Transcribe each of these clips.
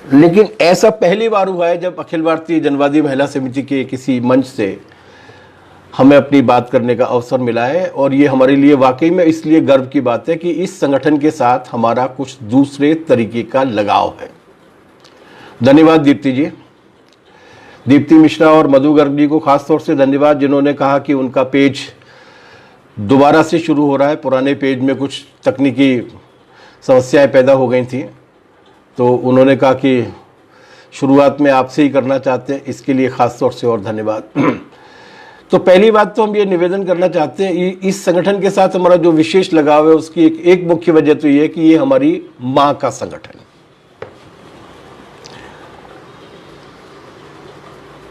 लेकिन ऐसा पहली बार हुआ है जब अखिल भारतीय जनवादी महिला समिति के किसी मंच से हमें अपनी बात करने का अवसर मिला है, और ये हमारे लिए वाकई में इसलिए गर्व की बात है कि इस संगठन के साथ हमारा कुछ दूसरे तरीके का लगाव है। धन्यवाद दीप्ति जी, दीप्ति मिश्रा और मधु गर्ग जी को खासतौर से धन्यवाद, जिन्होंने कहा कि उनका पेज दोबारा से शुरू हो रहा है। पुराने पेज में कुछ तकनीकी समस्याएं पैदा हो गई थी, तो उन्होंने कहा कि शुरुआत में आपसे ही करना चाहते हैं, इसके लिए खास तौर से और धन्यवाद। तो पहली बात तो हम ये निवेदन करना चाहते हैं, इस संगठन के साथ हमारा जो विशेष लगाव है उसकी एक मुख्य वजह तो ये है कि ये हमारी मां का संगठन है।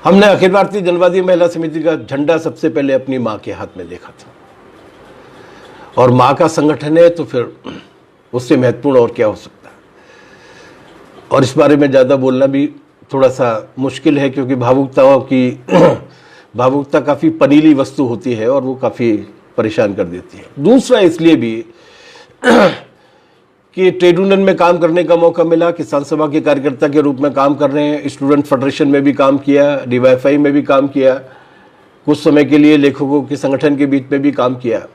हमने अखिल भारतीय जनवादी महिला समिति का झंडा सबसे पहले अपनी मां के हाथ में देखा था, और मां का संगठन है तो फिर उससे महत्वपूर्ण और क्या हो सकता है। और इस बारे में ज़्यादा बोलना भी थोड़ा सा मुश्किल है, क्योंकि भावुकता काफ़ी पनीली वस्तु होती है और वो काफ़ी परेशान कर देती है। दूसरा इसलिए भी कि ट्रेड यूनियन में काम करने का मौका मिला, किसान सभा के कार्यकर्ता के रूप में काम कर रहे हैं, स्टूडेंट फेडरेशन में भी काम किया, डीवाईएफआई में भी काम किया, कुछ समय के लिए लेखकों के संगठन के बीच में भी काम किया।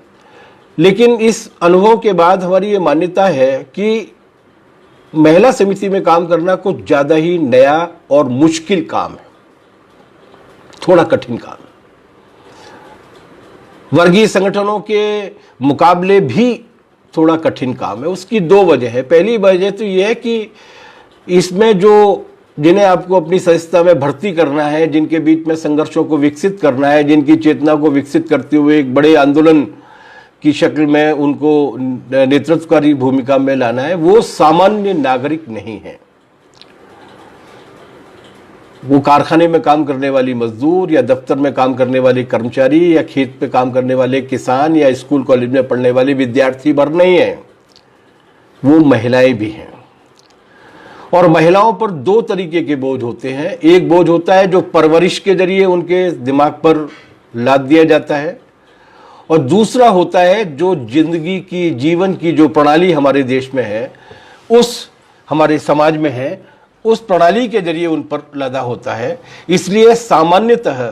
लेकिन इस अनुभव के बाद हमारी ये मान्यता है कि महिला समिति में काम करना कुछ ज़्यादा ही नया और मुश्किल काम है, थोड़ा कठिन काम है। वर्गीय संगठनों के मुकाबले भी थोड़ा कठिन काम है। उसकी दो वजह है। पहली वजह तो यह है कि इसमें जिन्हें आपको अपनी संस्था में भर्ती करना है, जिनके बीच में संघर्षों को विकसित करना है, जिनकी चेतना को विकसित करते हुए एक बड़े आंदोलन की शक्ल में उनको नेतृत्वकारी भूमिका में लाना है, वो सामान्य नागरिक नहीं है। वो कारखाने में काम करने वाली मजदूर, या दफ्तर में काम करने वाले कर्मचारी, या खेत पे काम करने वाले किसान, या स्कूल कॉलेज में पढ़ने वाले विद्यार्थी भर नहीं है, वो महिलाएं भी हैं। और महिलाओं पर दो तरीके के बोझ होते हैं। एक बोझ होता है जो परवरिश के जरिए उनके दिमाग पर लाद दिया जाता है, और दूसरा होता है जो जीवन की जो प्रणाली हमारे देश में है, हमारे समाज में है, उस प्रणाली के जरिए उन पर लदा होता है। इसलिए सामान्यतः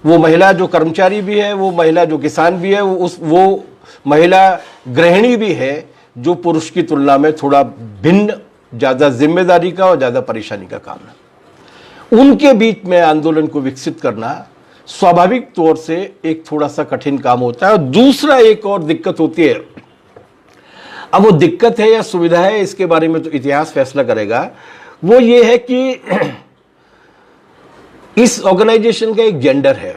वो महिला जो कर्मचारी भी है, वो महिला जो किसान भी है, वो महिला गृहिणी भी है, जो पुरुष की तुलना में थोड़ा भिन्न, ज़्यादा जिम्मेदारी का और ज़्यादा परेशानी का काम है। उनके बीच में आंदोलन को विकसित करना स्वाभाविक तौर से एक थोड़ा सा कठिन काम होता है। और दूसरा एक और दिक्कत होती है, अब वो दिक्कत है या सुविधा है, इसके बारे में तो इतिहास फैसला करेगा। वो ये है कि इस ऑर्गेनाइजेशन का एक जेंडर है।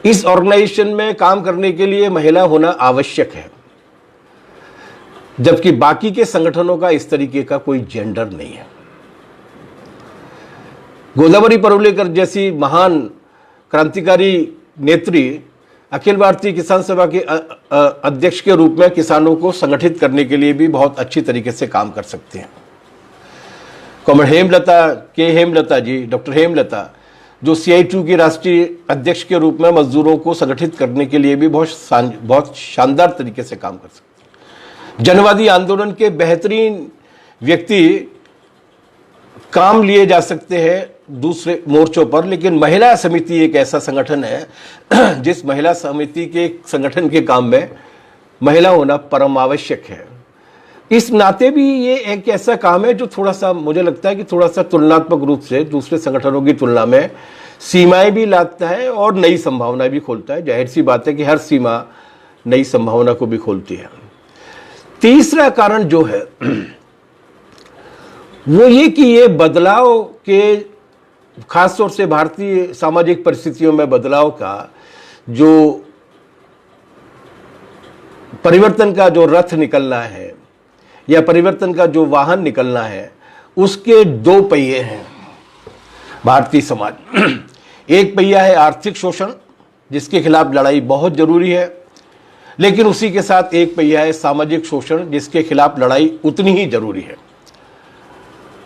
इस ऑर्गेनाइजेशन में काम करने के लिए महिला होना आवश्यक है, जबकि बाकी के संगठनों का इस तरीके का कोई जेंडर नहीं है। गोदावरी परुलेकर जैसी महान क्रांतिकारी नेत्री अखिल भारतीय किसान सभा के अध्यक्ष के रूप में किसानों को संगठित करने के लिए भी बहुत अच्छी तरीके से काम कर सकते हैं। कॉमरेड हेमलता जी, डॉक्टर हेमलता, जो CITU की राष्ट्रीय अध्यक्ष के रूप में मजदूरों को संगठित करने के लिए भी बहुत शानदार तरीके से काम कर सकते हैं। जनवादी आंदोलन के बेहतरीन व्यक्ति काम लिए जा सकते हैं दूसरे मोर्चों पर, लेकिन महिला समिति एक ऐसा संगठन है जिस महिला समिति के संगठन के काम में महिला होना परम आवश्यक है। इस नाते भी ये एक ऐसा काम है जो थोड़ा सा, मुझे लगता है कि थोड़ा सा तुलनात्मक रूप से दूसरे संगठनों की तुलना में सीमाएं भी लाता है और नई संभावना भी खोलता है। जाहिर सी बात है कि हर सीमा नई संभावना को भी खोलती है। तीसरा कारण जो है वो ये कि ये बदलाव के, खासतौर से भारतीय सामाजिक परिस्थितियों में बदलाव का जो परिवर्तन का जो रथ निकलना है, या परिवर्तन का जो वाहन निकलना है, उसके दो पहिए हैं भारतीय समाज। एक पहिया है आर्थिक शोषण, जिसके खिलाफ लड़ाई बहुत जरूरी है, लेकिन उसी के साथ एक पहिया है सामाजिक शोषण, जिसके खिलाफ लड़ाई उतनी ही जरूरी है।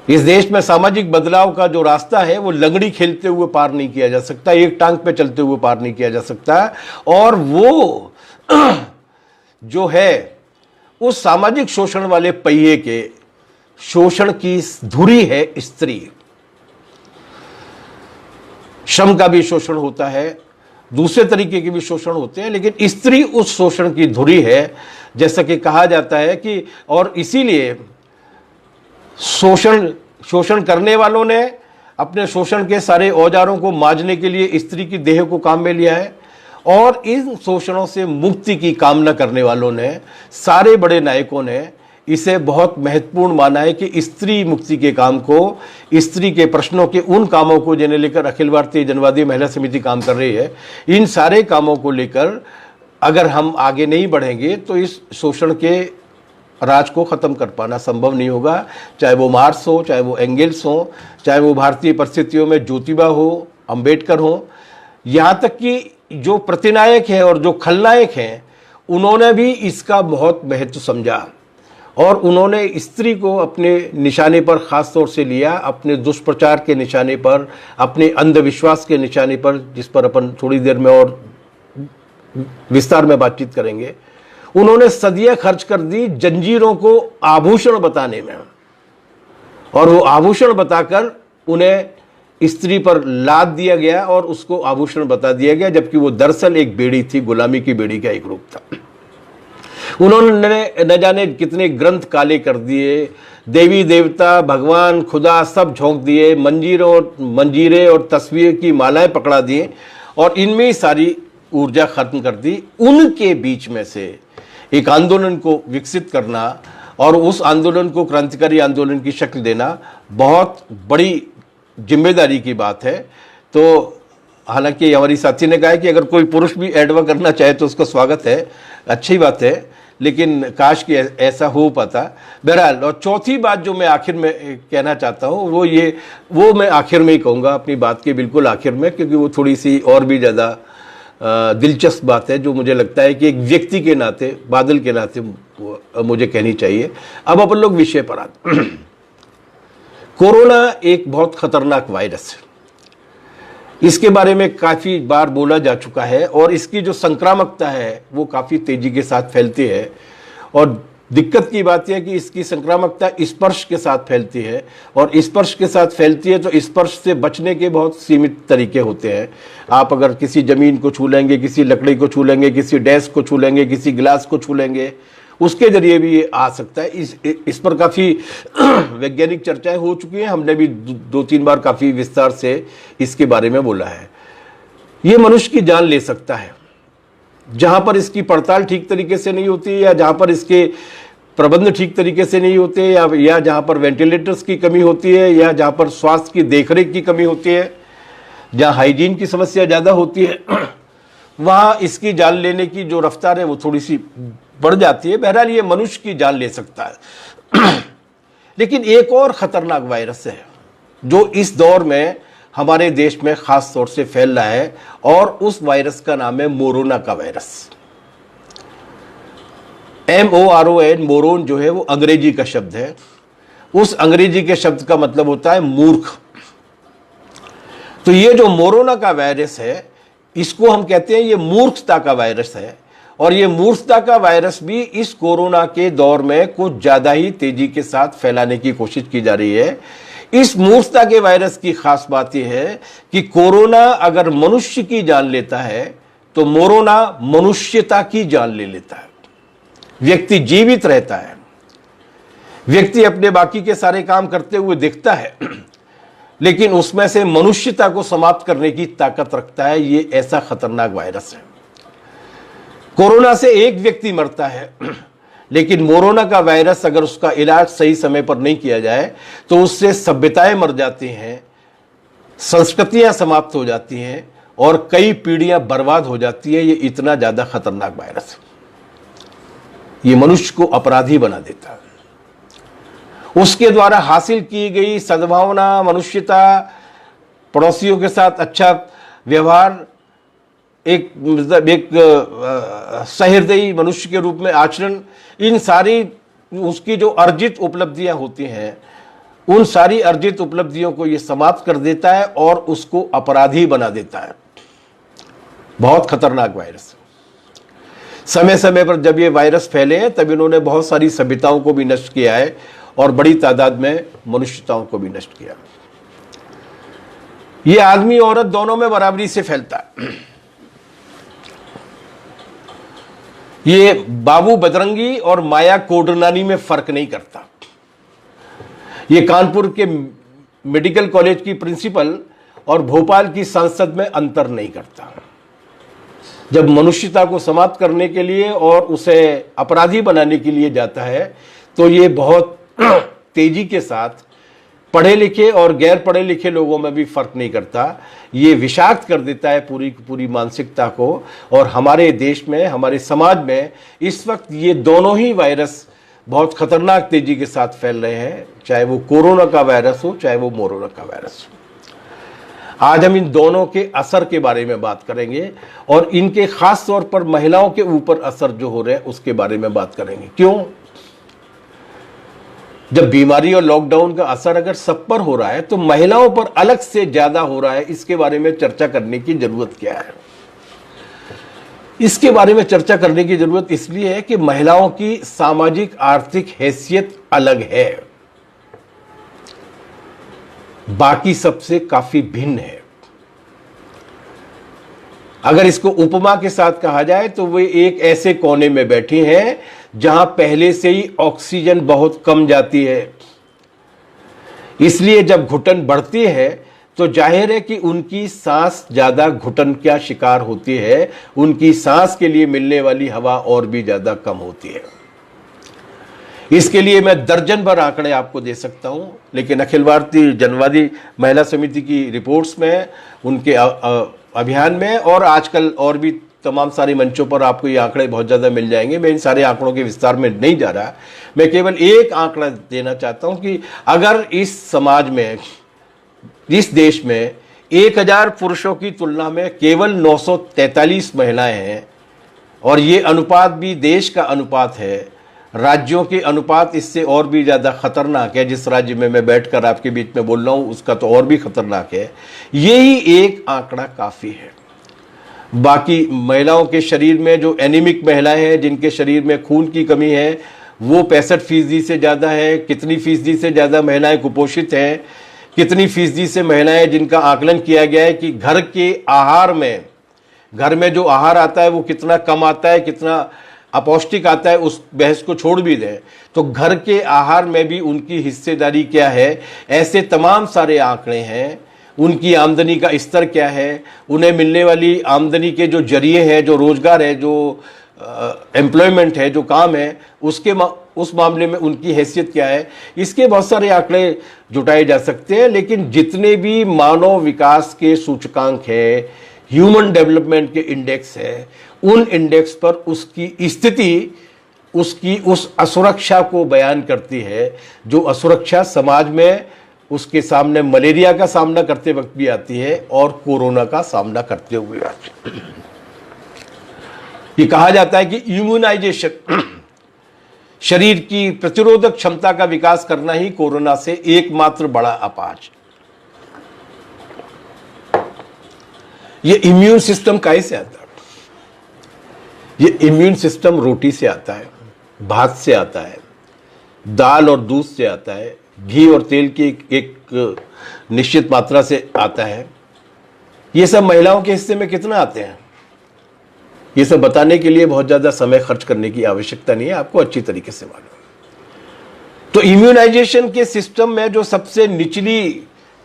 इस देश में सामाजिक बदलाव का जो रास्ता है वो लंगड़ी खेलते हुए पार नहीं किया जा सकता, एक टांग पे चलते हुए पार नहीं किया जा सकता। और वो जो है उस सामाजिक शोषण वाले पहिए के शोषण की धुरी है स्त्री। श्रम का भी शोषण होता है, दूसरे तरीके के भी शोषण होते हैं, लेकिन स्त्री उस शोषण की धुरी है, जैसा कि कहा जाता है कि, और इसीलिए शोषण करने वालों ने अपने शोषण के सारे औजारों को मांजने के लिए स्त्री की देह को काम में लिया है, और इन शोषणों से मुक्ति की कामना करने वालों ने, सारे बड़े नायकों ने इसे बहुत महत्वपूर्ण माना है कि स्त्री मुक्ति के काम को, स्त्री के प्रश्नों के उन कामों को जिन्हें लेकर अखिल भारतीय जनवादी महिला समिति काम कर रही है, इन सारे कामों को लेकर अगर हम आगे नहीं बढ़ेंगे तो इस शोषण के राज को ख़त्म कर पाना संभव नहीं होगा। चाहे वो मार्क्स हो, चाहे वो एंगेल्स हो, चाहे वो भारतीय परिस्थितियों में ज्योतिबा हो, अंबेडकर हो, यहाँ तक कि जो प्रतिनायक हैं और जो खलनायक हैं, उन्होंने भी इसका बहुत महत्व समझा और उन्होंने स्त्री को अपने निशाने पर ख़ास तौर से लिया, अपने दुष्प्रचार के निशाने पर, अपने अंधविश्वास के निशाने पर, जिस पर अपन थोड़ी देर में और विस्तार में बातचीत करेंगे। उन्होंने सदियां खर्च कर दी जंजीरों को आभूषण बताने में, और वो आभूषण बताकर उन्हें स्त्री पर लाद दिया गया और उसको आभूषण बता दिया गया, जबकि वो दरअसल एक बेड़ी थी, गुलामी की बेड़ी का एक रूप था। उन्होंने न जाने कितने ग्रंथ काले कर दिए, देवी देवता, भगवान, खुदा सब झोंक दिए, मंजीरे और तस्वीर की मालाएं पकड़ा दिए और इनमें ही सारी ऊर्जा खत्म कर दी। उनके बीच में से एक आंदोलन को विकसित करना और उस आंदोलन को क्रांतिकारी आंदोलन की शक्ल देना बहुत बड़ी जिम्मेदारी की बात है। तो हालांकि हमारी साथी ने कहा है कि अगर कोई पुरुष भी एडवा करना चाहे तो उसका स्वागत है, अच्छी बात है, लेकिन काश कि ऐसा हो पाता। बहरहाल, और चौथी बात जो मैं आखिर में कहना चाहता हूँ वो मैं आखिर में ही कहूँगा, अपनी बात के बिल्कुल आखिर में, क्योंकि वो थोड़ी सी और भी ज़्यादा दिलचस्प बात है जो मुझे लगता है कि एक व्यक्ति के नाते, बादल के नाते मुझे कहनी चाहिए। अब अपन लोग विषय पर आते। कोरोना एक बहुत खतरनाक वायरस है, इसके बारे में काफ़ी बार बोला जा चुका है और इसकी जो संक्रामकता है वो काफ़ी तेज़ी के साथ फैलती है। और दिक्कत की बात यह है कि इसकी संक्रामकता स्पर्श के साथ फैलती है, और स्पर्श के साथ फैलती है तो स्पर्श से बचने के बहुत सीमित तरीके होते हैं। आप अगर किसी ज़मीन को छू लेंगे, किसी लकड़ी को छू लेंगे, किसी डेस्क को छू लेंगे, किसी गिलास को छू लेंगे, उसके जरिए भी ये आ सकता है। इस पर काफ़ी वैज्ञानिक चर्चाएं हो चुकी हैं, हमने भी 2-3 बार काफ़ी विस्तार से इसके बारे में बोला है। ये मनुष्य की जान ले सकता है जहां पर इसकी पड़ताल ठीक तरीके से नहीं होती, या जहां पर इसके प्रबंध ठीक तरीके से नहीं होते, या जहां पर वेंटिलेटर्स की कमी होती है, या जहां पर स्वास्थ्य की देखरेख की कमी होती है, जहां हाइजीन की समस्या ज़्यादा होती है, वहां इसकी जान लेने की जो रफ्तार है वो थोड़ी सी बढ़ जाती है। बहरहाल ये मनुष्य की जान ले सकता है। लेकिन एक और खतरनाक वायरस है जो इस दौर में हमारे देश में खास तौर से फैल रहा है, और उस वायरस का नाम है मोरोना का वायरस। MORON, मोरोन जो है वो अंग्रेजी का शब्द है। उस अंग्रेजी के शब्द का मतलब होता है मूर्ख। तो ये जो मोरोना का वायरस है, इसको हम कहते हैं ये मूर्खता का वायरस है, और ये मूर्खता का वायरस भी इस कोरोना के दौर में कुछ ज्यादा ही तेजी के साथ फैलाने की कोशिश की जा रही है। इस मूर्खता के वायरस की खास बात यह है कि कोरोना अगर मनुष्य की जान लेता है तो मोरोना मनुष्यता की जान ले लेता है। व्यक्ति जीवित रहता है, व्यक्ति अपने बाकी के सारे काम करते हुए दिखता है, लेकिन उसमें से मनुष्यता को समाप्त करने की ताकत रखता है। ये ऐसा खतरनाक वायरस है। कोरोना से एक व्यक्ति मरता है, लेकिन मोरोना का वायरस अगर उसका इलाज सही समय पर नहीं किया जाए तो उससे सभ्यताएं मर जाती हैं, संस्कृतियां समाप्त हो जाती हैं और कई पीढ़ियां बर्बाद हो जाती है। ये इतना ज्यादा खतरनाक वायरस है, ये मनुष्य को अपराधी बना देता है। उसके द्वारा हासिल की गई सद्भावना, मनुष्यता, पड़ोसियों के साथ अच्छा व्यवहार, एक सहृदयी मनुष्य के रूप में आचरण, इन सारी उसकी जो अर्जित उपलब्धियां होती हैं, उन सारी अर्जित उपलब्धियों को ये समाप्त कर देता है और उसको अपराधी बना देता है। बहुत खतरनाक वायरस। समय समय पर जब ये वायरस फैले हैं तब इन्होंने बहुत सारी सभ्यताओं को भी नष्ट किया है, और बड़ी तादाद में मनुष्यताओं को भी नष्ट किया। ये आदमी औरत दोनों में बराबरी से फैलता है। ये बाबू बजरंगी और माया कोडरनानी में फर्क नहीं करता। ये कानपुर के मेडिकल कॉलेज की प्रिंसिपल और भोपाल की सांसद में अंतर नहीं करता। जब मनुष्यता को समाप्त करने के लिए और उसे अपराधी बनाने के लिए जाता है तो ये बहुत तेजी के साथ पढ़े लिखे और गैर पढ़े लिखे लोगों में भी फर्क नहीं करता। ये विषाक्त कर देता है पूरी पूरी मानसिकता को। और हमारे देश में, हमारे समाज में इस वक्त ये दोनों ही वायरस बहुत खतरनाक तेजी के साथ फैल रहे हैं, चाहे वो कोरोना का वायरस हो, चाहे वो मोरोना का वायरस हो। आज हम इन दोनों के असर के बारे में बात करेंगे और इनके खास तौर पर महिलाओं के ऊपर असर जो हो रहे हैं उसके बारे में बात करेंगे। क्यों? जब बीमारी और लॉकडाउन का असर अगर सब पर हो रहा है तो महिलाओं पर अलग से ज्यादा हो रहा है, इसके बारे में चर्चा करने की जरूरत क्या है? इसके बारे में चर्चा करने की जरूरत इसलिए है कि महिलाओं की सामाजिक आर्थिक हैसियत अलग है, बाकी सबसे काफी भिन्न है। अगर इसको उपमा के साथ कहा जाए तो वे एक ऐसे कोने में बैठी हैं जहां पहले से ही ऑक्सीजन बहुत कम जाती है। इसलिए जब घुटन बढ़ती है तो जाहिर है कि उनकी सांस ज्यादा घुटन का शिकार होती है, उनकी सांस के लिए मिलने वाली हवा और भी ज्यादा कम होती है। इसके लिए मैं दर्जन भर आंकड़े आपको दे सकता हूं, लेकिन अखिल भारतीय जनवादी महिला समिति की रिपोर्ट्स में, उनके अभियान में और आजकल और भी तमाम सारे मंचों पर आपको ये आंकड़े बहुत ज़्यादा मिल जाएंगे। मैं इन सारे आंकड़ों के विस्तार में नहीं जा रहा, मैं केवल एक आंकड़ा देना चाहता हूं कि अगर इस समाज में, इस देश में 1000 पुरुषों की तुलना में केवल 943 महिलाएं हैं और ये अनुपात भी देश का अनुपात है, राज्यों के अनुपात इससे और भी ज़्यादा खतरनाक है। जिस राज्य में मैं बैठकर आपके बीच में बोल रहा हूँ उसका तो और भी खतरनाक है। यही एक आंकड़ा काफ़ी है। बाकी महिलाओं के शरीर में जो एनीमिक महिलाएं हैं, जिनके शरीर में खून की कमी है, वो 65% से ज़्यादा है। कितनी फीसदी से ज़्यादा महिलाएं कुपोषित हैं, कितनी फीसदी से महिलाएं जिनका आकलन किया गया है कि घर के आहार में, घर में जो आहार आता है वो कितना कम आता है, कितना अपौष्टिक आता है, उस बहस को छोड़ भी दें तो घर के आहार में भी उनकी हिस्सेदारी क्या है। ऐसे तमाम सारे आंकड़े हैं। उनकी आमदनी का स्तर क्या है, उन्हें मिलने वाली आमदनी के जो जरिए हैं, जो रोजगार है, जो एम्प्लॉयमेंट है, जो काम है, उस मामले में उनकी हैसियत क्या है। इसके बहुत सारे आंकड़े जुटाए जा सकते हैं। लेकिन जितने भी मानव विकास के सूचकांक है, ह्यूमन डेवलपमेंट के इंडेक्स है, उन इंडेक्स पर उसकी स्थिति, उसकी उस असुरक्षा को बयान करती है, जो असुरक्षा समाज में उसके सामने मलेरिया का सामना करते वक्त भी आती है और कोरोना का सामना करते हुए आती है। ये कहा जाता है कि इम्यूनाइजेशन, शरीर की प्रतिरोधक क्षमता का विकास करना ही कोरोना से एकमात्र बड़ा अपाज। ये इम्यून सिस्टम काहे से आता है? ये इम्यून सिस्टम रोटी से आता है, भात से आता है, दाल और दूध से आता है, घी और तेल की एक निश्चित मात्रा से आता है। ये सब महिलाओं के हिस्से में कितना आते हैं, ये सब बताने के लिए बहुत ज़्यादा समय खर्च करने की आवश्यकता नहीं है, आपको अच्छी तरीके से मालूम है। तो इम्यूनाइजेशन के सिस्टम में जो सबसे निचली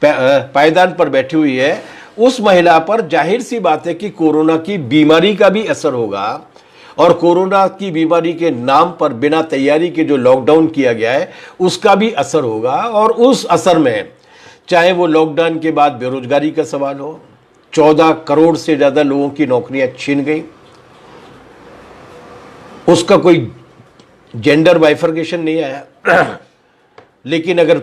पायदान पर बैठी हुई है, उस महिला पर जाहिर सी बात है कि कोरोना की बीमारी का भी असर होगा और कोरोना की बीमारी के नाम पर बिना तैयारी के जो लॉकडाउन किया गया है उसका भी असर होगा। और उस असर में चाहे वो लॉकडाउन के बाद बेरोजगारी का सवाल हो, 14 करोड़ से ज़्यादा लोगों की नौकरियां छीन गई, उसका कोई जेंडर बाइफर्केशन नहीं आया। लेकिन अगर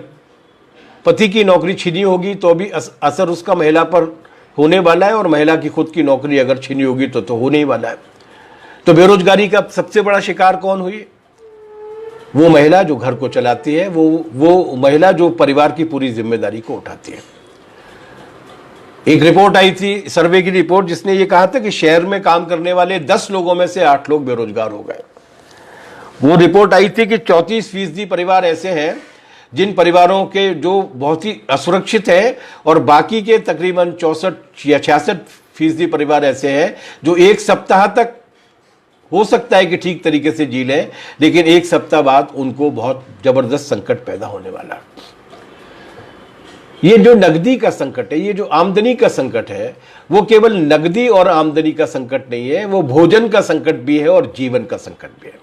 पति की नौकरी छीनी होगी तो भी असर उसका महिला पर होने वाला है और महिला की खुद की नौकरी अगर छीनी होगी तो होने ही वाला है। तो बेरोजगारी का सबसे बड़ा शिकार कौन हुई? वो महिला जो घर को चलाती है, वो महिला जो परिवार की पूरी जिम्मेदारी को उठाती है। एक रिपोर्ट आई थी, सर्वे की रिपोर्ट, जिसने ये कहा था कि शहर में काम करने वाले 10 लोगों में से 8 लोग बेरोजगार हो गए। वो रिपोर्ट आई थी कि 34% परिवार ऐसे हैं जिन परिवारों के जो बहुत ही असुरक्षित है, और बाकी के तकरीबन 64 या 66% परिवार ऐसे हैं जो एक सप्ताह तक हो सकता है कि ठीक तरीके से जी लें, लेकिन एक सप्ताह बाद उनको बहुत जबरदस्त संकट पैदा होने वाला है। ये जो नकदी का संकट है, ये जो आमदनी का संकट है, वो केवल नकदी और आमदनी का संकट नहीं है, वो भोजन का संकट भी है और जीवन का संकट भी है।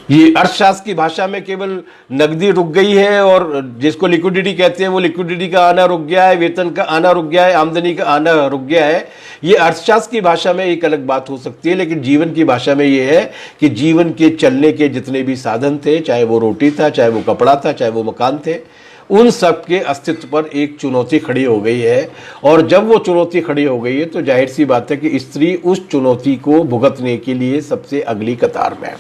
ये अर्थशास्त्र की भाषा में केवल नकदी रुक गई है और जिसको लिक्विडिटी कहते हैं वो लिक्विडिटी का आना रुक गया है, वेतन का आना रुक गया है, आमदनी का आना रुक गया है। ये अर्थशास्त्र की भाषा में एक अलग बात हो सकती है, लेकिन जीवन की भाषा में ये है कि जीवन के चलने के जितने भी साधन थे, चाहे वो रोटी था, चाहे वो कपड़ा था, चाहे वो मकान थे, उन सब के अस्तित्व पर एक चुनौती खड़ी हो गई है। और जब वो चुनौती खड़ी हो गई है तो जाहिर सी बात है कि स्त्री उस चुनौती को भुगतने के लिए सबसे अगली कतार में है।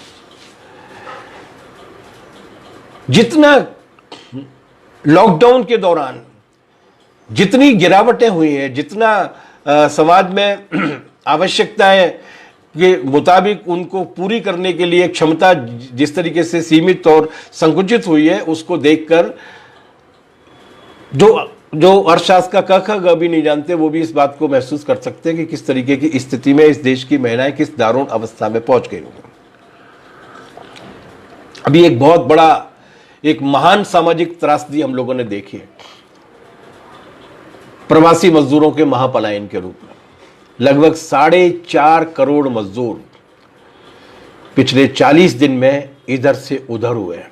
जितना लॉकडाउन के दौरान जितनी गिरावटें हुई हैं, जितना समाज में आवश्यकताएं के मुताबिक उनको पूरी करने के लिए क्षमता जिस तरीके से सीमित और संकुचित हुई है, उसको देखकर जो अर्थशास्त्र का क ख ग भी नहीं जानते वो भी इस बात को महसूस कर सकते हैं कि किस तरीके की स्थिति में इस देश की महिलाएं किस दारुण अवस्था में पहुंच गई होंगी। अभी एक बहुत बड़ा, एक महान सामाजिक त्रासदी हम लोगों ने देखी है, प्रवासी मजदूरों के महापलायन के रूप में। लगभग 4.5 करोड़ मजदूर पिछले 40 दिन में इधर से उधर हुए हैं।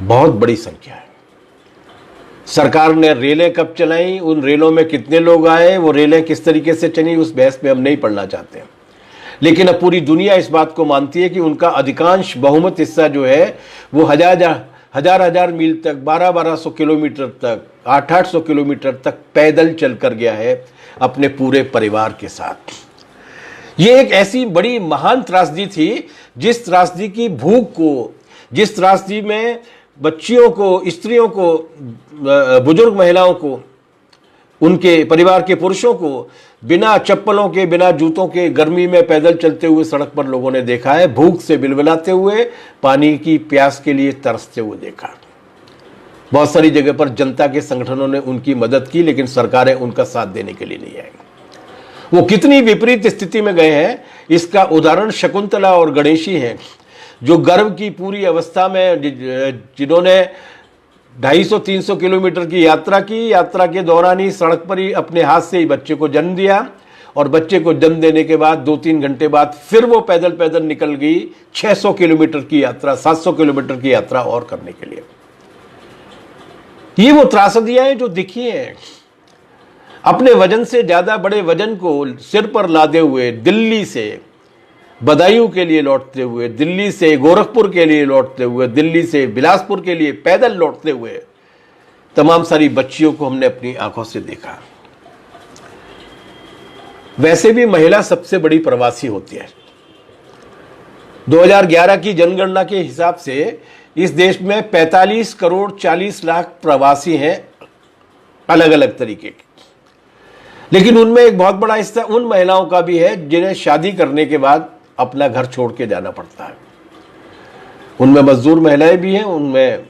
बहुत बड़ी संख्या है। सरकार ने रेलें कब चलाई, उन रेलों में कितने लोग आए, वो रेलें किस तरीके से चली, उस बहस में हम नहीं पढ़ना चाहते, लेकिन अब पूरी दुनिया इस बात को मानती है कि उनका अधिकांश बहुमत हिस्सा जो है वो हजार मील तक, 1200 किलोमीटर तक, 800 किलोमीटर तक पैदल चल कर गया है अपने पूरे परिवार के साथ। ये एक ऐसी बड़ी महान त्रासदी थी, जिस त्रासदी की भूख को, जिस त्रासदी में बच्चियों को, स्त्रियों को, बुजुर्ग महिलाओं को, उनके परिवार के पुरुषों को बिना चप्पलों के, बिना जूतों के गर्मी में पैदल चलते हुए सड़क पर लोगों ने देखा है, भूख से बिलबिलाते हुए, पानी की प्यास के लिए तरसते हुए देखा। बहुत सारी जगह पर जनता के संगठनों ने उनकी मदद की, लेकिन सरकारें उनका साथ देने के लिए नहीं आई। वो कितनी विपरीत स्थिति में गए हैं, इसका उदाहरण शकुंतला और गणेशी हैं, जो गर्भ की पूरी अवस्था में, जिन्होंने 250-300 किलोमीटर की यात्रा की, यात्रा के दौरान ही सड़क पर ही अपने हाथ से ही बच्चे को जन्म दिया, और बच्चे को जन्म देने के बाद 2-3 घंटे बाद फिर वो पैदल पैदल निकल गई 600 किलोमीटर की यात्रा, 700 किलोमीटर की यात्रा और करने के लिए। ये वो त्रासदियां हैं जो दिखी हैं। अपने वजन से ज्यादा बड़े वजन को सिर पर लादे हुए दिल्ली से बदायूं के लिए लौटते हुए, दिल्ली से गोरखपुर के लिए लौटते हुए, दिल्ली से बिलासपुर के लिए पैदल लौटते हुए तमाम सारी बच्चियों को हमने अपनी आंखों से देखा। वैसे भी महिला सबसे बड़ी प्रवासी होती है। 2011 की जनगणना के हिसाब से इस देश में 45 करोड़ 40 लाख प्रवासी हैं, अलग अलग तरीके के। लेकिन उनमें एक बहुत बड़ा हिस्सा उन महिलाओं का भी है जिन्हें शादी करने के बाद अपना घर छोड़ के जाना पड़ता है। उनमें मजदूर महिलाएं भी हैं, उनमें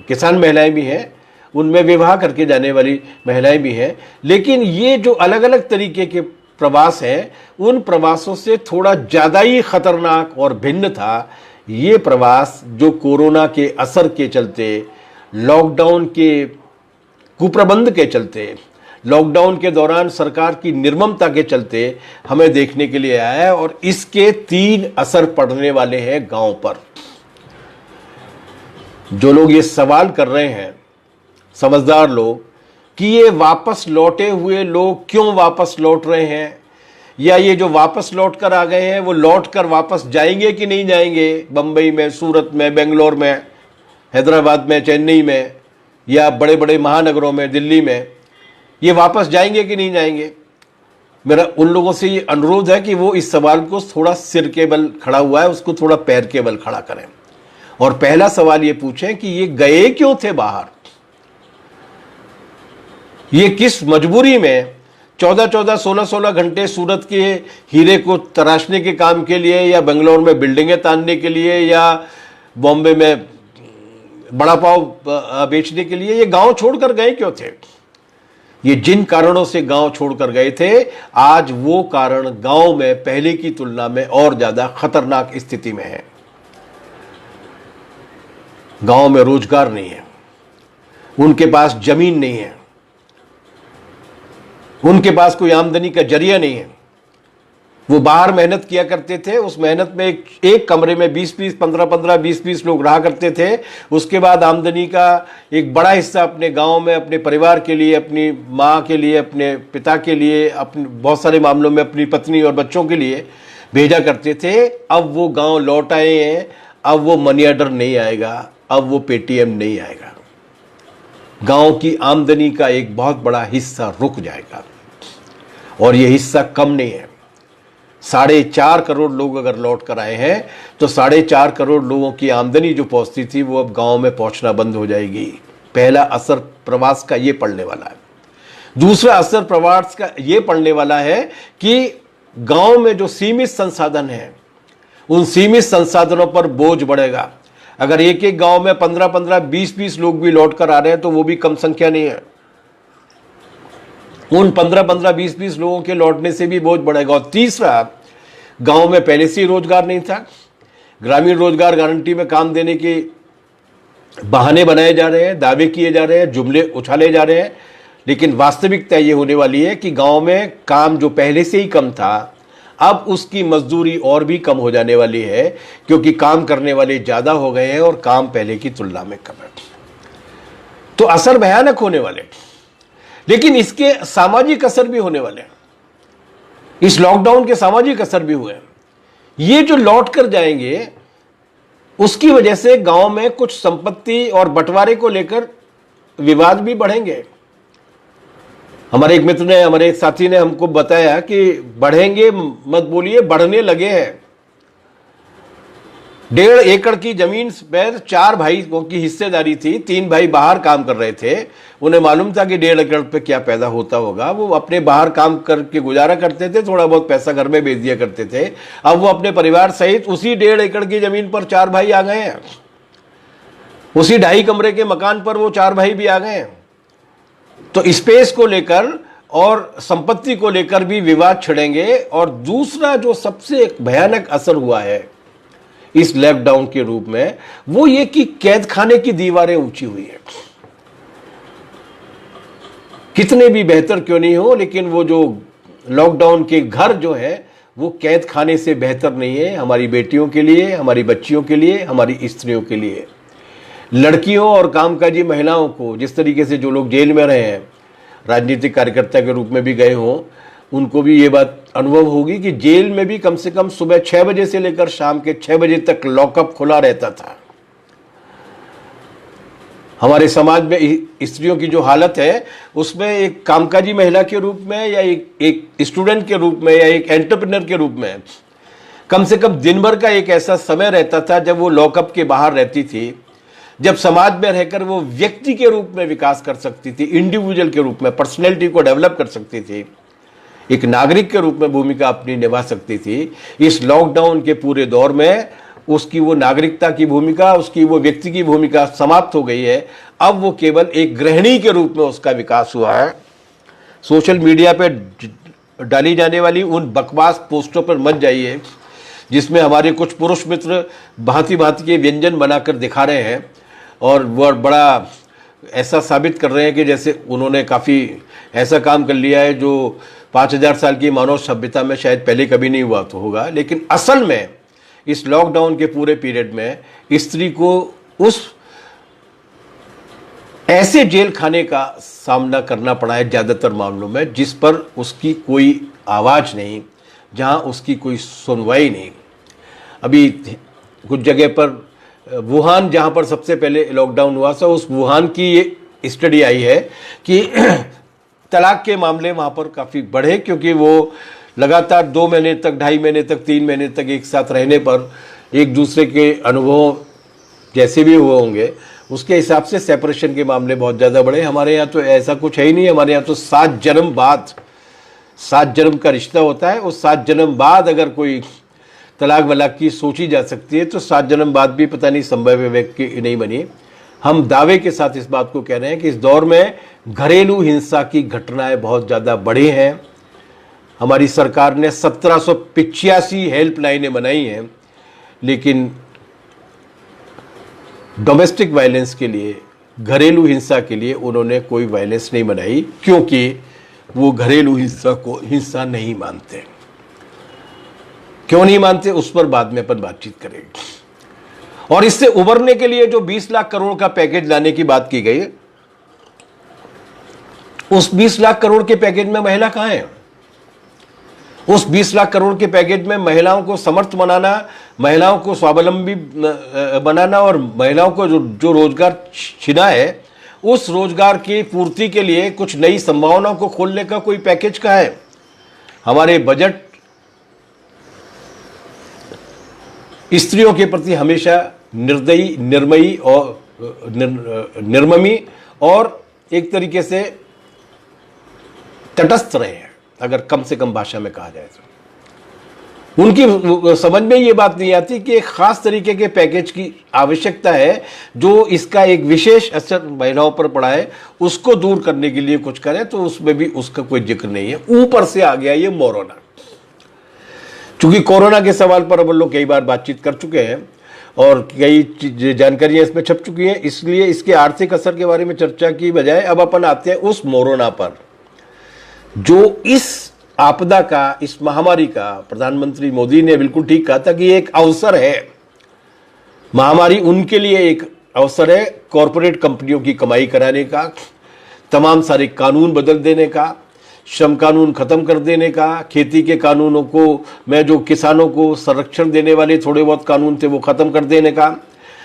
किसान महिलाएं भी हैं, उनमें विवाह करके जाने वाली महिलाएं भी हैं। लेकिन ये जो अलग अलग तरीके के प्रवास हैं, उन प्रवासों से थोड़ा ज़्यादा ही खतरनाक और भिन्न था ये प्रवास जो कोरोना के असर के चलते, लॉकडाउन के कुप्रबंध के चलते, लॉकडाउन के दौरान सरकार की निर्ममता के चलते हमें देखने के लिए आया है। और इसके 3 असर पड़ने वाले हैं गांव पर। जो लोग ये सवाल कर रहे हैं, समझदार लोग, कि ये वापस लौटे हुए लोग क्यों वापस लौट रहे हैं, या ये जो वापस लौट कर आ गए हैं वो लौट कर वापस जाएंगे कि नहीं जाएंगे, बंबई में, सूरत में, बेंगलोर में, हैदराबाद में, चेन्नई में, या बड़े बड़े महानगरों में, दिल्ली में, ये वापस जाएंगे कि नहीं जाएंगे। मेरा उन लोगों से ये अनुरोध है कि वो इस सवाल को थोड़ा सिर के बल खड़ा हुआ है, उसको थोड़ा पैर के बल खड़ा करें, और पहला सवाल ये पूछें कि ये गए क्यों थे बाहर, ये किस मजबूरी में 14-14, 16-16 घंटे सूरत के हीरे को तराशने के काम के लिए, या बेंगलोर में बिल्डिंगें तानने के लिए, या बॉम्बे में बड़ा पाव बेचने के लिए, ये गांव छोड़कर गए क्यों थे? ये जिन कारणों से गांव छोड़कर गए थे, आज वो कारण गांव में पहले की तुलना में और ज्यादा खतरनाक स्थिति में है। गांव में रोजगार नहीं है, उनके पास जमीन नहीं है, उनके पास कोई आमदनी का जरिया नहीं है। वो बाहर मेहनत किया करते थे, उस मेहनत में एक कमरे में 20-20, 15-15, 20-20 लोग रहा करते थे। उसके बाद आमदनी का एक बड़ा हिस्सा अपने गांव में अपने परिवार के लिए, अपनी माँ के लिए, अपने पिता के लिए, अपने बहुत सारे मामलों में अपनी पत्नी और बच्चों के लिए भेजा करते थे। अब वो गांव लौट आए हैं, अब वो मनी ऑर्डर नहीं आएगा, अब वो पेटीएम नहीं आएगा। गांव की आमदनी का एक बहुत बड़ा हिस्सा रुक जाएगा, और ये हिस्सा कम नहीं है। 4.5 करोड़ लोग अगर लौट कर आए हैं तो 4.5 करोड़ लोगों की आमदनी जो पहुंचती थी वो अब गांव में पहुंचना बंद हो जाएगी। पहला असर प्रवास का ये पड़ने वाला है। दूसरा असर प्रवास का ये पड़ने वाला है कि गांव में जो सीमित संसाधन है, उन सीमित संसाधनों पर बोझ बढ़ेगा। अगर एक एक गांव में 15-15, 20-20 लोग भी लौट कर आ रहे हैं तो वो भी कम संख्या नहीं है। उन 15-15, 20-20 लोगों के लौटने से भी बोझ बढ़ेगा। और तीसरा, गांव में पहले से ही रोजगार नहीं था। ग्रामीण रोजगार गारंटी में काम देने के बहाने बनाए जा रहे हैं, दावे किए जा रहे हैं, जुमले उछाले जा रहे हैं, लेकिन वास्तविकता ये होने वाली है कि गांव में काम जो पहले से ही कम था, अब उसकी मजदूरी और भी कम हो जाने वाली है, क्योंकि काम करने वाले ज्यादा हो गए हैं और काम पहले की तुलना में कम है। तो असर भयानक होने वाले, लेकिन इसके सामाजिक असर भी होने वाले हैं। इस लॉकडाउन के सामाजिक असर भी हुए। ये जो लौट कर जाएंगे, उसकी वजह से गांव में कुछ संपत्ति और बंटवारे को लेकर विवाद भी बढ़ेंगे। हमारे एक मित्र ने, हमारे एक साथी ने हमको बताया कि बढ़ेंगे मत बोलिए, बढ़ने लगे हैं। 1.5 एकड़ की जमीन पर 4 भाइयों की हिस्सेदारी थी। 3 भाई बाहर काम कर रहे थे। उन्हें मालूम था कि 1.5 एकड़ पे क्या पैदा होता होगा। वो अपने बाहर काम करके गुजारा करते थे, थोड़ा बहुत पैसा घर में भेज दिया करते थे। अब वो अपने परिवार सहित उसी 1.5 एकड़ की जमीन पर 4 भाई आ गए हैं। उसी 2.5 कमरे के मकान पर वो 4 भाई भी आ गए हैं। तो स्पेस को लेकर और संपत्ति को लेकर भी विवाद छिड़ेंगे। और दूसरा जो सबसे भयानक असर हुआ है इस लॉकडाउन के रूप में, वो ये कि कैद खाने की दीवारें ऊंची हुई है। कितने भी बेहतर क्यों नहीं हो, लेकिन वो जो लॉकडाउन के घर जो है वो कैद खाने से बेहतर नहीं है। हमारी बेटियों के लिए, हमारी बच्चियों के लिए, हमारी स्त्रियों के लिए, लड़कियों और कामकाजी महिलाओं को, जिस तरीके से जो लोग जेल में रहे हैं, राजनीतिक कार्यकर्ता के रूप में भी गए हों, उनको भी ये बात अनुभव होगी कि जेल में भी कम से कम सुबह 6 बजे से लेकर शाम के 6 बजे तक लॉकअप खुला रहता था। हमारे समाज में स्त्रियों की जो हालत है, उसमें एक कामकाजी महिला के रूप में, या एक स्टूडेंट के रूप में, या एक एंटरप्रेन्योर के रूप में कम से कम दिन भर का एक ऐसा समय रहता था जब वो लॉकअप के बाहर रहती थी, जब समाज में रहकर वो व्यक्ति के रूप में विकास कर सकती थी, इंडिविजुअल के रूप में पर्सनैलिटी को डेवलप कर सकती थी, एक नागरिक के रूप में भूमिका अपनी निभा सकती थी। इस लॉकडाउन के पूरे दौर में उसकी वो नागरिकता की भूमिका, उसकी वो व्यक्ति की भूमिका समाप्त हो गई है। अब वो केवल एक गृहिणी के रूप में उसका विकास हुआ है। सोशल मीडिया पे डाली जाने वाली उन बकवास पोस्टों पर मत जाइए जिसमें हमारे कुछ पुरुष मित्र भांति भांति के व्यंजन बनाकर दिखा रहे हैं और वह बड़ा ऐसा साबित कर रहे हैं कि जैसे उन्होंने काफ़ी ऐसा काम कर लिया है जो 5000 साल की मानव सभ्यता में शायद पहले कभी नहीं हुआ तो होगा। लेकिन असल में इस लॉकडाउन के पूरे पीरियड में स्त्री को उस ऐसे जेल खाने का सामना करना पड़ा है ज़्यादातर मामलों में, जिस पर उसकी कोई आवाज़ नहीं, जहां उसकी कोई सुनवाई नहीं। अभी कुछ जगह पर वुहान, जहां पर सबसे पहले लॉकडाउन हुआ था, उस वुहान की ये स्टडी आई है कि तलाक के मामले वहाँ पर काफ़ी बढ़े, क्योंकि वो लगातार 2 महीने तक, 2.5 महीने तक, 3 महीने तक एक साथ रहने पर एक दूसरे के अनुभव जैसे भी हुए होंगे उसके हिसाब से सेपरेशन के मामले बहुत ज़्यादा बढ़े। हमारे यहाँ तो ऐसा कुछ है ही नहीं। हमारे यहाँ तो 7 जन्म बाद 7 जन्म का रिश्ता होता है। उस 7 जन्म बाद अगर कोई तलाक वलाक की सोची जा सकती है, तो 7 जन्म बाद भी पता नहीं संभव है कि नहीं बनी। हम दावे के साथ इस बात को कह रहे हैं कि इस दौर में घरेलू हिंसा की घटनाएं बहुत ज़्यादा बढ़ी हैं। हमारी सरकार ने 1785 हेल्पलाइनें बनाई हैं, लेकिन डोमेस्टिक वायलेंस के लिए, घरेलू हिंसा के लिए उन्होंने कोई वायलेंस नहीं बनाई, क्योंकि वो घरेलू हिंसा को हिंसा नहीं मानते। क्यों नहीं मानते, उस पर बाद में अपन बातचीत करेंगे। और इससे उबरने के लिए जो 20 लाख करोड़ का पैकेज लाने की बात की गई, उस 20 लाख करोड़ के पैकेज में महिला कहां है? उस 20 लाख करोड़ के पैकेज में महिलाओं को समर्थ बनाना, महिलाओं को स्वावलंबी बनाना और महिलाओं को जो रोजगार छिना है, उस रोजगार की पूर्ति के लिए कुछ नई संभावनाओं को खोलने का कोई पैकेज कहां है? हमारे बजट स्त्रियों के प्रति हमेशा निर्दयी, निर्मयी और निर्ममी और एक तरीके से तटस्थ रहे हैं, अगर कम से कम भाषा में कहा जाए तो। उनकी समझ में ये बात नहीं आती कि एक खास तरीके के पैकेज की आवश्यकता है, जो इसका एक विशेष असर महिलाओं पर पड़ा है, उसको दूर करने के लिए कुछ करें, तो उसमें भी उसका कोई जिक्र नहीं है। ऊपर से आ गया ये कोरोना। चूंकि कोरोना के सवाल पर हम लोग कई बार बातचीत कर चुके हैं और कई जानकारियां इसमें छप चुकी हैं, इसलिए इसके आर्थिक असर के बारे में चर्चा की बजाय अब अपन आते हैं उस कोरोना पर, जो इस आपदा का, इस महामारी का, प्रधानमंत्री मोदी ने बिल्कुल ठीक कहा था कि एक अवसर है। महामारी उनके लिए एक अवसर है, कॉरपोरेट कंपनियों की कमाई कराने का, तमाम सारे कानून बदल देने का, श्रम कानून खत्म कर देने का, खेती के कानूनों को में जो किसानों को संरक्षण देने वाले थोड़े बहुत कानून थे वो खत्म कर देने का,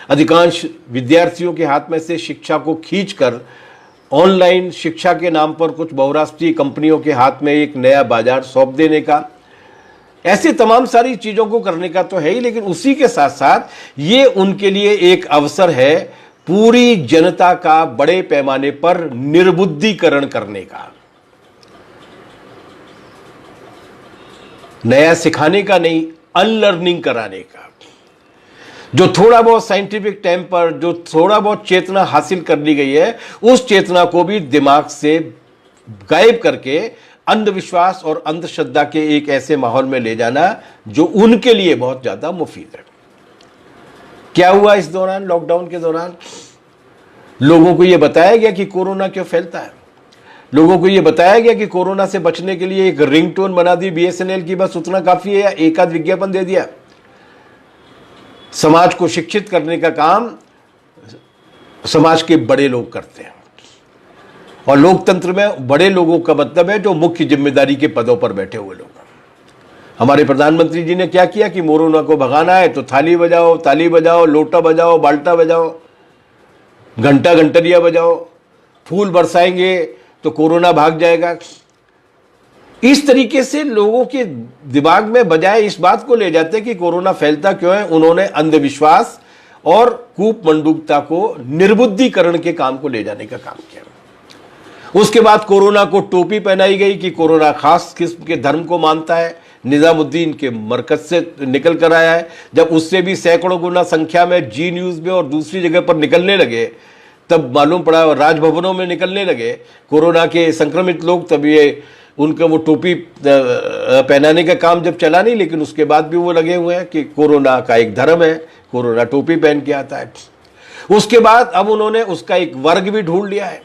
अधिकांश विद्यार्थियों के हाथ में से शिक्षा को खींचकर ऑनलाइन शिक्षा के नाम पर कुछ बहुराष्ट्रीय कंपनियों के हाथ में एक नया बाजार सौंप देने का, ऐसे तमाम सारी चीजों को करने का तो है ही, लेकिन उसी के साथ साथ ये उनके लिए एक अवसर है पूरी जनता का बड़े पैमाने पर निर्बुद्धिकरण करने का। नया सिखाने का नहीं, अनलर्निंग कराने का। जो थोड़ा बहुत साइंटिफिक टाइम पर जो थोड़ा बहुत चेतना हासिल कर ली गई है, उस चेतना को भी दिमाग से गायब करके अंधविश्वास और अंधश्रद्धा के एक ऐसे माहौल में ले जाना जो उनके लिए बहुत ज्यादा मुफीद है। क्या हुआ इस दौरान, लॉकडाउन के दौरान? लोगों को यह बताया गया कि कोरोना क्यों फैलता है, लोगों को यह बताया गया कि कोरोना से बचने के लिए एक रिंगटोन बना दी BSNL की, बस उतना काफी है, या एक आध विज्ञापन दे दिया। समाज को शिक्षित करने का काम समाज के बड़े लोग करते हैं, और लोकतंत्र में बड़े लोगों का मतलब है जो मुख्य जिम्मेदारी के पदों पर बैठे हुए लोग। हमारे प्रधानमंत्री जी ने क्या किया कि कोरोना को भगाना है तो थाली बजाओ, ताली बजाओ, लोटा बजाओ, बाल्टा बजाओ, घंटा घंटरिया बजाओ, फूल बरसाएंगे तो कोरोना भाग जाएगा। इस तरीके से लोगों के दिमाग में बजाय इस बात को ले जाते कि कोरोना फैलता क्यों है, उन्होंने अंधविश्वास और कूपमंडूकता को, निर्बुद्धिकरण के काम को ले जाने का काम किया। उसके बाद कोरोना को टोपी पहनाई गई कि कोरोना खास किस्म के धर्म को मानता है, निजामुद्दीन के मरकज से निकल कर आया है। जब उससे भी सैकड़ों गुना संख्या में जी न्यूज में और दूसरी जगह पर निकलने लगे, तब मालूम पड़ा, राजभवनों में निकलने लगे कोरोना के संक्रमित लोग, तब ये उनका वो टोपी पहनाने का काम जब चला नहीं, लेकिन उसके बाद भी वो लगे हुए हैं कि कोरोना का एक धर्म है, कोरोना टोपी पहन के आता है। उसके बाद अब उन्होंने उसका एक वर्ग भी ढूंढ लिया है,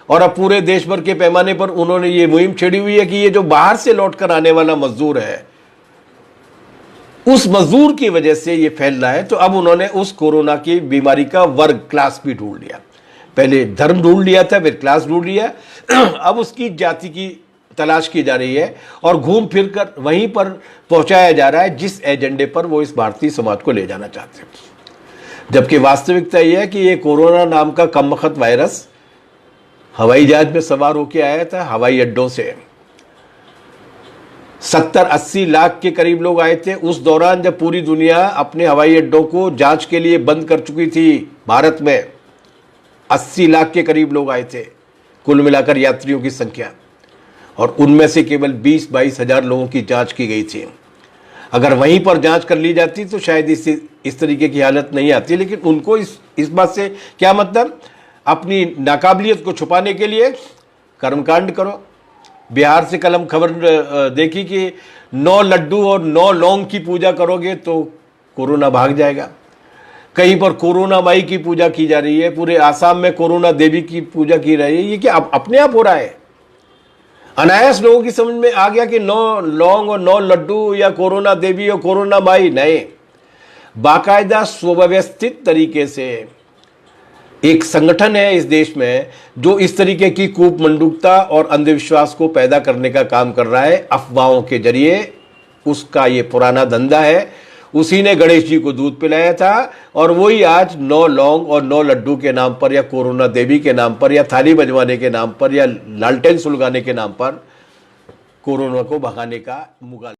और अब पूरे देश भर के पैमाने पर उन्होंने ये मुहिम छेड़ी हुई है कि ये जो बाहर से लौट कर आने वाला मजदूर है, उस मजदूर की वजह से ये फैल रहा है। तो अब उन्होंने उस कोरोना की बीमारी का वर्ग, क्लास भी ढूंढ लिया। पहले धर्म ढूंढ लिया था, फिर क्लास ढूंढ लिया, अब उसकी जाति की तलाश की जा रही है और घूम फिर कर वहीं पर पहुंचाया जा रहा है जिस एजेंडे पर वो इस भारतीय समाज को ले जाना चाहते हैं। जबकि वास्तविकता यह है कि ये कोरोना नाम का कमबख्त वायरस हवाई जहाज में सवार होकर आया था, हवाई अड्डों से 70-80 लाख के करीब लोग आए थे उस दौरान, जब पूरी दुनिया अपने हवाई अड्डों को जांच के लिए बंद कर चुकी थी। भारत में 80 लाख के करीब लोग आए थे कुल मिलाकर यात्रियों की संख्या, और उनमें से केवल 20-22 हजार लोगों की जांच की गई थी। अगर वहीं पर जांच कर ली जाती तो शायद इस तरीके की हालत नहीं आती। लेकिन उनको इस बात से क्या मतलब, अपनी नाकाबिलियत को छुपाने के लिए कर्मकांड करो। बिहार से कल हम खबर देखी कि 9 लड्डू और 9 लौंग की पूजा करोगे तो कोरोना भाग जाएगा। कहीं पर कोरोना माई की पूजा की जा रही है, पूरे आसाम में कोरोना देवी की पूजा की रही है। ये क्या अपने आप हो रहा है? अनायास लोगों की समझ में आ गया कि 9 लौंग और 9 लड्डू या कोरोना देवी और कोरोना माई नहीं, बाकायदा सुव्यवस्थित तरीके से एक संगठन है इस देश में जो इस तरीके की कूपमंडूकता और अंधविश्वास को पैदा करने का काम कर रहा है अफवाहों के जरिए। उसका ये पुराना धंधा है। उसी ने गणेश जी को दूध पिलाया था और वही आज 9 लौंग और 9 लड्डू के नाम पर या कोरोना देवी के नाम पर या थाली बजवाने के नाम पर या लालटेन सुलगाने के नाम पर कोरोना को भगाने का मुगालसा